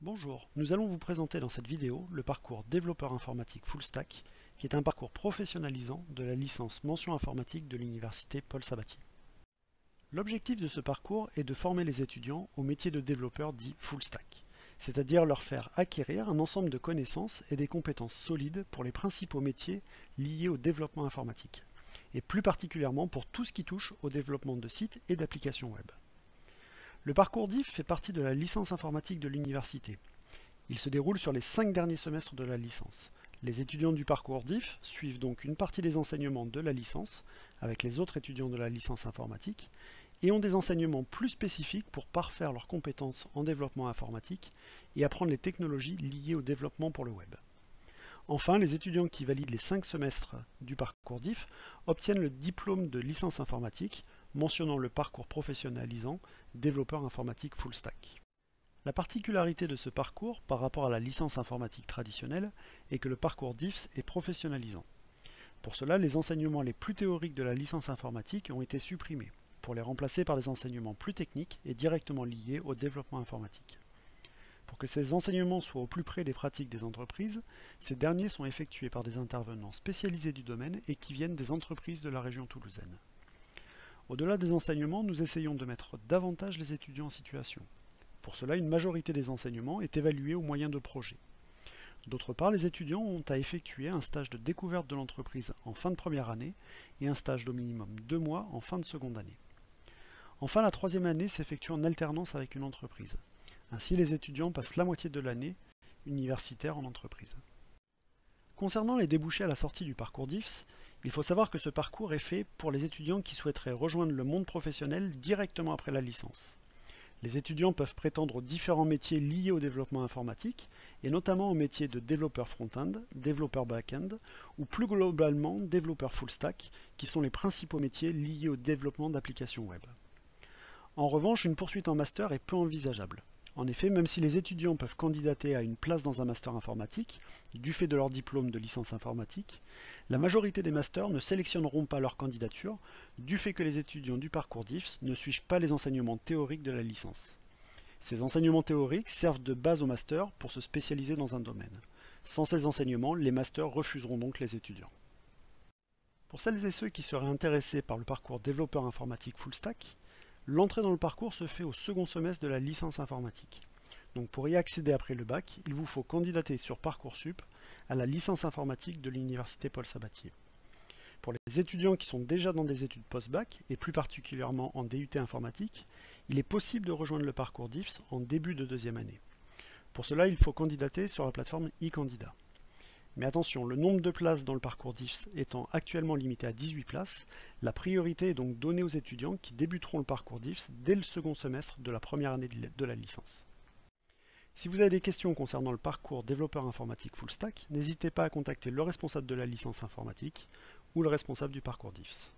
Bonjour, nous allons vous présenter dans cette vidéo le parcours développeur informatique full stack, qui est un parcours professionnalisant de la licence mention informatique de l'université Paul Sabatier. L'objectif de ce parcours est de former les étudiants au métier de développeur dit full stack, c'est-à-dire leur faire acquérir un ensemble de connaissances et des compétences solides pour les principaux métiers liés au développement informatique, et plus particulièrement pour tout ce qui touche au développement de sites et d'applications web. Le parcours DIF fait partie de la licence informatique de l'université. Il se déroule sur les 5 derniers semestres de la licence. Les étudiants du parcours DIF suivent donc une partie des enseignements de la licence avec les autres étudiants de la licence informatique et ont des enseignements plus spécifiques pour parfaire leurs compétences en développement informatique et apprendre les technologies liées au développement pour le web. Enfin, les étudiants qui valident les 5 semestres du parcours DIF obtiennent le diplôme de licence informatique mentionnant le parcours professionnalisant développeur informatique full stack. La particularité de ce parcours par rapport à la licence informatique traditionnelle est que le parcours DIF est professionnalisant. Pour cela, les enseignements les plus théoriques de la licence informatique ont été supprimés pour les remplacer par des enseignements plus techniques et directement liés au développement informatique. Pour que ces enseignements soient au plus près des pratiques des entreprises, ces derniers sont effectués par des intervenants spécialisés du domaine et qui viennent des entreprises de la région toulousaine. Au-delà des enseignements, nous essayons de mettre davantage les étudiants en situation. Pour cela, une majorité des enseignements est évaluée au moyen de projets. D'autre part, les étudiants ont à effectuer un stage de découverte de l'entreprise en fin de première année et un stage d'au minimum 2 mois en fin de seconde année. Enfin, la troisième année s'effectue en alternance avec une entreprise. Ainsi, les étudiants passent la moitié de l'année universitaire en entreprise. Concernant les débouchés à la sortie du parcours DIFS, il faut savoir que ce parcours est fait pour les étudiants qui souhaiteraient rejoindre le monde professionnel directement après la licence. Les étudiants peuvent prétendre aux différents métiers liés au développement informatique, et notamment aux métiers de développeur front-end, développeur back-end, ou plus globalement développeur full stack, qui sont les principaux métiers liés au développement d'applications web. En revanche, une poursuite en master est peu envisageable. En effet, même si les étudiants peuvent candidater à une place dans un master informatique, du fait de leur diplôme de licence informatique, la majorité des masters ne sélectionneront pas leur candidature, du fait que les étudiants du parcours DIFS ne suivent pas les enseignements théoriques de la licence. Ces enseignements théoriques servent de base au master pour se spécialiser dans un domaine. Sans ces enseignements, les masters refuseront donc les étudiants. Pour celles et ceux qui seraient intéressés par le parcours développeur informatique full stack, l'entrée dans le parcours se fait au second semestre de la licence informatique. Donc pour y accéder après le bac, il vous faut candidater sur Parcoursup à la licence informatique de l'université Paul Sabatier. Pour les étudiants qui sont déjà dans des études post-bac, et plus particulièrement en DUT informatique, il est possible de rejoindre le parcours DIFS en début de deuxième année. Pour cela, il faut candidater sur la plateforme e-candidat. Mais attention, le nombre de places dans le parcours DIFS étant actuellement limité à 18 places, la priorité est donc donnée aux étudiants qui débuteront le parcours DIFS dès le second semestre de la première année de la licence. Si vous avez des questions concernant le parcours développeur informatique full stack, n'hésitez pas à contacter le responsable de la licence informatique ou le responsable du parcours DIFS.